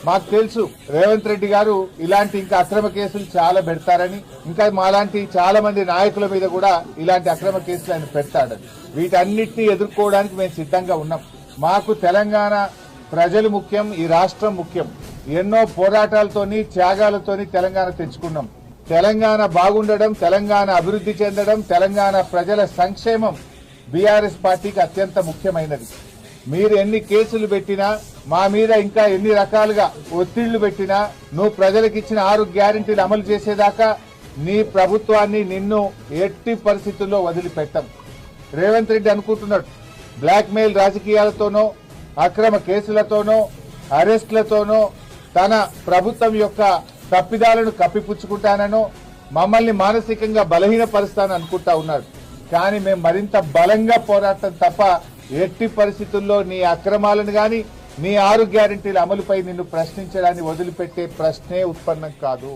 మాకు తెలుసు రేవంత్ రెడ్డి గారు ఇలాంటి ఇంకా అక్రమ కేసులు చాలా పెడతారని, ఇంకా మాలాంటి చాలా మంది నాయకుల మీద కూడా ఇలాంటి అక్రమ కేసులు ఆయన పెడతాడని. వీటన్నిటిని ఎదుర్కోవడానికి మేము సిద్ధంగా ఉన్నాం. మాకు తెలంగాణ ప్రజలు ముఖ్యం, ఈ రాష్ట్రం ముఖ్యం. ఎన్నో పోరాటాలతోని త్యాగాలతోని తెలంగాణ తెచ్చుకున్నాం. తెలంగాణ బాగుండడం, తెలంగాణ అభివృద్ధి చెందడం, తెలంగాణ ప్రజల సంక్షేమం బీఆర్ఎస్ పార్టీకి అత్యంత ముఖ్యమైనది. మీరు ఎన్ని కేసులు పెట్టినా, మా మీద ఇంకా ఎన్ని రకాలుగా ఒత్తిళ్లు పెట్టినా, నువ్వు ప్రజలకు ఇచ్చిన 6 గ్యారెంటీలు అమలు చేసేదాకా నీ ప్రభుత్వాన్ని నిన్ను ఎట్టి పరిస్థితుల్లో వదిలిపెట్టాం. రేవంత్ రెడ్డి అనుకుంటున్నాడు బ్లాక్ మెయిల్ రాజకీయాలతోనో, అక్రమ కేసులతోనో, అరెస్టులతోనో తన ప్రభుత్వం యొక్క తప్పిదాలను కప్పిపుచ్చుకుంటానో, మమ్మల్ని మానసికంగా బలహీనపరుస్తానని అనుకుంటా ఉన్నాడు. కానీ మేము మరింత బలంగా పోరాటం తప్ప ఎట్టి పరిస్థితుల్లో నీ అక్రమాలను గాని, నీ 6 గ్యారెంటీల అమలుపై నిన్ను ప్రశ్నించడాన్ని వదిలిపెట్టే ప్రశ్నే ఉత్పన్నం కాదు.